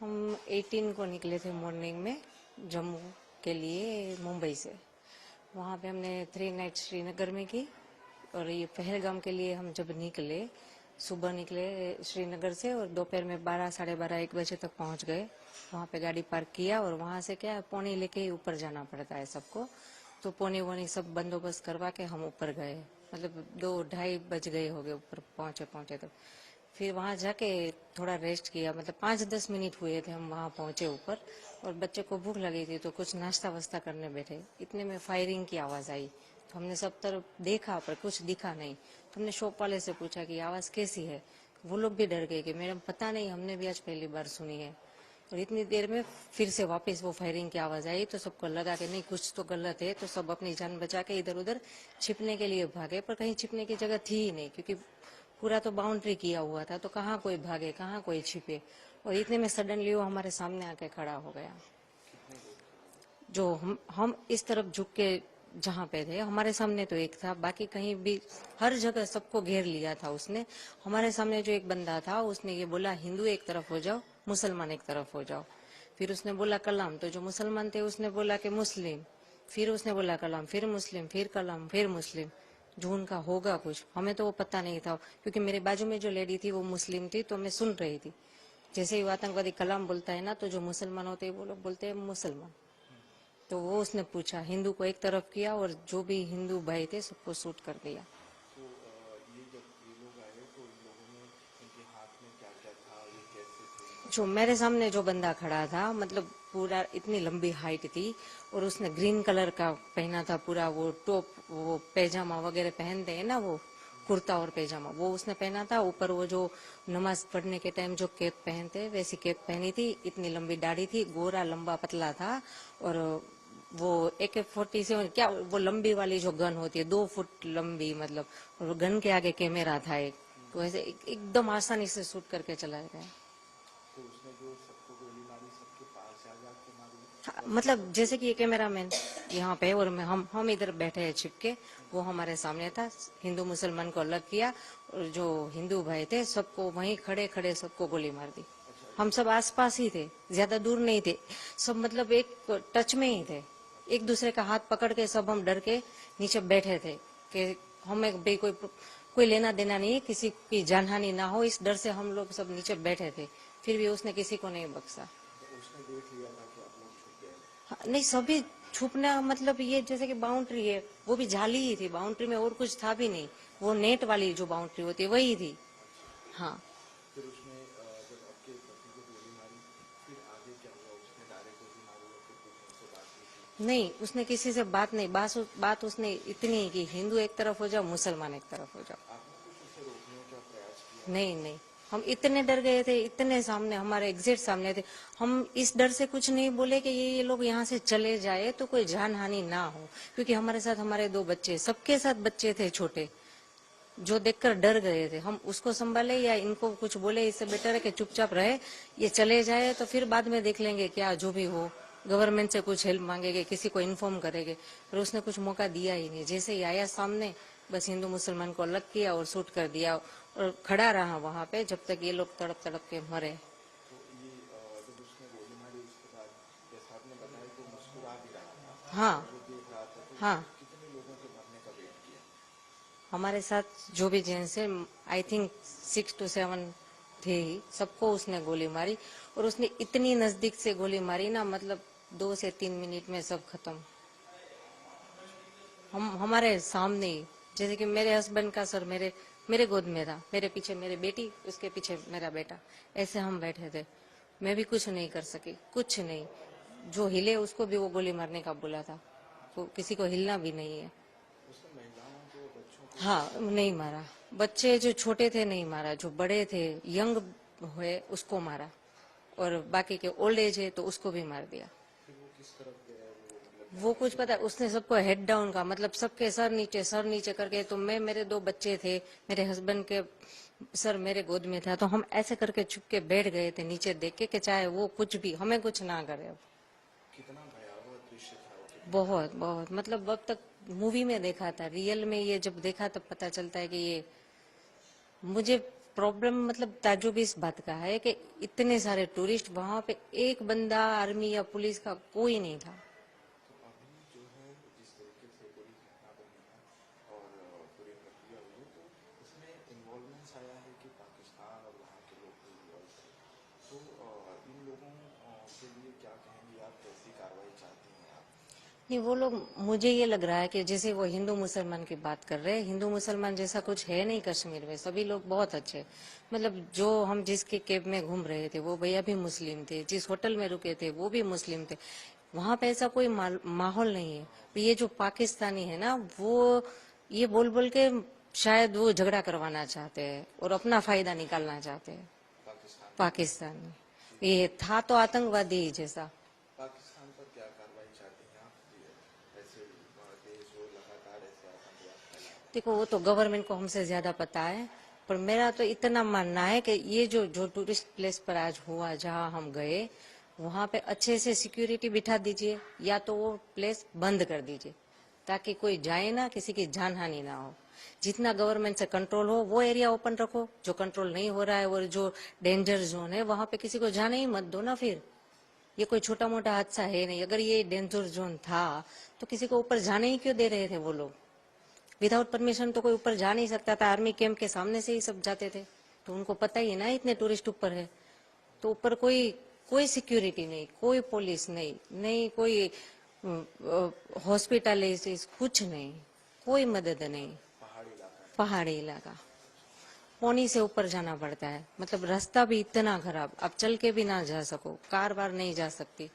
हम 18 को निकले थे मॉर्निंग में जम्मू के लिए मुंबई से। वहाँ पे हमने 3 नाइट श्रीनगर में की और ये पहलगाम के लिए हम जब निकले, सुबह निकले श्रीनगर से और दोपहर में 12 साढ़े 12 1 बजे तक पहुँच गए। वहाँ पे गाड़ी पार्क किया और वहाँ से क्या पौनी लेके ही ऊपर जाना पड़ता है सबको, तो पौनी वोनी सब बंदोबस्त करवा के हम ऊपर गए। मतलब 2-2:30 बज गए हो गए ऊपर पहुँचे तक। फिर वहाँ जाके थोड़ा रेस्ट किया, मतलब 5-10 मिनट हुए थे हम वहाँ पहुँचे ऊपर, और बच्चे को भूख लगी थी तो कुछ नाश्ता वास्ता करने बैठे। इतने में फायरिंग की आवाज़ आई तो हमने सब तरफ देखा पर कुछ दिखा नहीं। तो हमने शॉप वाले से पूछा कि आवाज़ कैसी है। वो लोग भी डर गए कि मैडम पता नहीं, हमने भी आज पहली बार सुनी है। और इतनी देर में फिर से वापस वो फायरिंग की आवाज़ आई तो सबको लगा कि नहीं कुछ तो गलत है, तो सब अपनी जान बचा के इधर उधर छिपने के लिए भागे, पर कहीं छिपने की जगह थी ही नहीं क्योंकि पूरा तो बाउंड्री किया हुआ था, तो कहाँ कोई भागे कहाँ कोई छिपे। और इतने में सडनली वो हमारे सामने आके खड़ा हो गया। जो हम इस तरफ झुक के जहाँ पे थे हमारे सामने तो एक था, बाकी कहीं भी हर जगह सबको घेर लिया था उसने। हमारे सामने जो एक बंदा था उसने ये बोला हिंदू एक तरफ हो जाओ, मुसलमान एक तरफ हो जाओ। फिर उसने बोला कलाम, तो जो मुसलमान थे उसने बोला कि मुस्लिम। फिर उसने बोला कलाम, फिर मुस्लिम, फिर कलाम, फिर मुस्लिम। जो उनका होगा कुछ, हमें तो वो पता नहीं था क्योंकि मेरे बाजू में जो लेडी थी वो मुस्लिम थी, तो मैं सुन रही थी। जैसे ही वो आतंकवादी कलाम बोलता है ना, तो जो मुसलमान होते हैं वो लोग बोलते हैं मुसलमान। तो वो उसने पूछा, हिंदू को एक तरफ किया और जो भी हिंदू भाई थे सबको शूट कर दिया। तो ये जब ये लोग आए तो इन लोगों ने इनके हाथ में क्या क्या था, ये कैसे थे? जो मेरे सामने जो बंदा खड़ा था, मतलब पूरा इतनी लंबी हाइट थी और उसने ग्रीन कलर का पहना था पूरा, वो टॉप, वो पैजामा वगैरह पहनते हैं ना, वो कुर्ता और पैजामा वो उसने पहना था। ऊपर वो जो नमाज पढ़ने के टाइम जो कैप पहनते हैं वैसी कैप पहनी थी। इतनी लंबी दाढ़ी थी, गोरा लंबा पतला था। और वो AK-47 क्या, वो लंबी वाली जो गन होती है 2 फुट लंबी, मतलब, और वो गन के आगे कैमरा था एक, तो ऐसे एकदम आसानी से शूट करके चला गया। तो उसने जो सबको गोली मारी सबके पास जा जाके मारी हाँ, या मतलब सबको? जैसे कि ये कैमरामैन यहाँ पे और मैं, हम इधर बैठे हैं छिपके, वो हमारे सामने था। हिंदू मुसलमान को अलग किया और जो हिंदू भाई थे सबको वहीं खड़े खड़े सबको गोली मार दी। अच्छा, हम सब आसपास ही थे, ज्यादा दूर नहीं थे, सब मतलब एक टच में ही थे। एक दूसरे का हाथ पकड़ के सब हम डर के नीचे बैठे थे कि हमें भाई कोई लेना देना नहीं है, किसी की जानहानि ना हो, इस डर से हम लोग सब नीचे बैठे थे। फिर भी उसने किसी को नहीं बख्शा। तो उसने देख लिया था कि आप लोग छुप गए? हाँ, नहीं सभी छुपना, मतलब ये जैसे कि बाउंड्री है, वो भी जाली ही थी, बाउंड्री में और कुछ था भी नहीं। वो नेट वाली जो बाउंड्री होती है वही थी। अच्छा, हाँ। फिर उसने जब आपके पति को गोली मारी फिर आगे क्या हुआ? उसने डायरेक्ट गोली मारी या फिर कुछ उनसे बात हुई थी? नहीं, उसने किसी से बात नहीं, बात उसने इतनी ही की, हिंदू एक तरफ हो जाओ, मुसलमान एक तरफ हो जाओ। आपने कुछ उसे रोकने का प्रयास किया? नहीं नहीं, हम इतने डर गए थे, इतने सामने, हमारे एग्जैक्ट सामने थे। हम इस डर से कुछ नहीं बोले कि ये लोग यहाँ से चले जाए तो कोई जान हानि ना हो, क्योंकि हमारे साथ हमारे 2 बच्चे, सबके साथ बच्चे थे छोटे, जो देखकर डर गए थे। हम उसको संभाले या इनको कुछ बोले, इससे बेटर है कि चुपचाप रहे, ये चले जाए तो फिर बाद में देख लेंगे, क्या जो भी हो, गवर्नमेंट से कुछ हेल्प मांगेंगे, किसी को इन्फॉर्म करेंगे। पर उसने कुछ मौका दिया ही नहीं, जैसे ही आया सामने बस हिंदू मुसलमान को अलग किया और शूट कर दिया, और खड़ा रहा वहां पे जब तक ये लोग तड़प तड़प के मरे। तो ये जब उसने गोली मारी उसके बाद जैसा आपने बताया कि वो मुस्कुरा भी रहा था हाँ। और वो देख रहा था, तो हाँ, उसने कितने लोगों के मरने का वेट किया? हमारे साथ जो भी जेंट्स है, आई थिंक 6 to 7 थे ही, सबको उसने गोली मारी। और उसने इतनी नजदीक से गोली मारी ना, मतलब 2 से 3 मिनट में सब खत्म। हम हमारे सामने ही, जैसे कि मेरे हस्बैंड का सर मेरे मेरे गोद में था, मेरे पीछे मेरी बेटी, उसके पीछे मेरा बेटा, ऐसे हम बैठे थे। मैं भी कुछ नहीं कर सकी, कुछ नहीं। जो हिले उसको भी वो गोली मारने का बोला था, तो किसी को हिलना भी नहीं है। उसने महिलाओं को बच्चों को हाँ, कैसे नहीं मारा। बच्चे जो छोटे थे नहीं मारा, जो बड़े थे, यंग हुए, उसको मारा। और बाकी के ओल्ड एज है तो उसको भी मार दिया। फिर वो किस तरफ गया? वो मतलब वो जाने कुछ से पता, पहले? उसने सबको हेड डाउन का, मतलब सबके सर नीचे करके, तो मेरे 2 बच्चे थे, मेरे हस्बैंड के सर मेरे गोद में था, तो हम ऐसे करके छुप के बैठ गए थे नीचे देख के कि चाहे वो कुछ भी हमें कुछ ना करे। अब कितना भयावह दृश्य था वो, कितना बहुत बहुत, मतलब अब तक मूवी में देखा था, रियल में ये जब देखा तब पता चलता है कि ये मुझे प्रॉब्लम मतलब ताज्जुब इस बात का है कि इतने सारे टूरिस्ट, वहां पे एक बंदा आर्मी या पुलिस का कोई नहीं था। तो अभी जो है जिस तरीके से पूरी घटना बनी है और पूरी प्रक्रिया हुई है, तो इसमें इन्वॉल्वमेंट्स आया है कि पाकिस्तान और वहाँ के लोग भी इन्वॉल्व थे। तो इन लोगों के लिए क्या कहेंगे आप, कैसी कार्रवाई चाहती हैं आप? नहीं, वो लोग, मुझे ये लग रहा है कि जैसे वो हिंदू मुसलमान की बात कर रहे हैं, हिंदू मुसलमान जैसा कुछ है नहीं कश्मीर में। सभी लोग बहुत अच्छे, मतलब जो हम जिसके कैब में घूम रहे थे वो भैया भी मुस्लिम थे, जिस होटल में रुके थे वो भी मुस्लिम थे। वहां पे ऐसा कोई माहौल नहीं है। ये जो पाकिस्तानी है ना, वो ये बोल बोल के शायद वो झगड़ा करवाना चाहते हैं और अपना फायदा निकालना चाहते हैं। पाकिस्तान पाकिस्तान में ये था तो आतंकवादी ही जैसा। पाकिस्तान पर क्या कार्रवाई चाहती हैं आप? ऐसे देश जो लगातार ऐसे आतंकवाद फैला रहे देखो, वो तो गवर्नमेंट को हमसे ज्यादा पता है, पर मेरा तो इतना मानना है कि ये जो जो टूरिस्ट प्लेस पर आज हुआ, जहां हम गए, वहां पे अच्छे से सिक्योरिटी बिठा दीजिए, या तो वो प्लेस बंद कर दीजिए ताकि कोई जाए ना, किसी की जान हानि ना हो। जितना गवर्नमेंट से कंट्रोल हो वो एरिया ओपन रखो, जो कंट्रोल नहीं हो रहा है और जो डेंजर जोन है वहां पे किसी को जाने ही मत दो ना। फिर ये कोई छोटा मोटा हादसा है नहीं। अगर ये डेंजर जोन था तो किसी को ऊपर जाने ही क्यों दे रहे थे वो लोग? विदाउट परमिशन तो कोई ऊपर जा नहीं सकता था। आर्मी कैंप के सामने से ही सब जाते थे, तो उनको पता ही है ना इतने टूरिस्ट ऊपर है। तो ऊपर कोई कोई सिक्योरिटी नहीं, कोई पुलिस नहीं, नहीं कोई हॉस्पिटलिटीज, कुछ नहीं, कोई मदद नहीं। पहाड़ी इलाका है। पहाड़ी इलाका, पौनी से ऊपर जाना पड़ता है, मतलब रास्ता भी इतना खराब, आप चल के भी ना जा सको, कार वार नहीं जा सकती।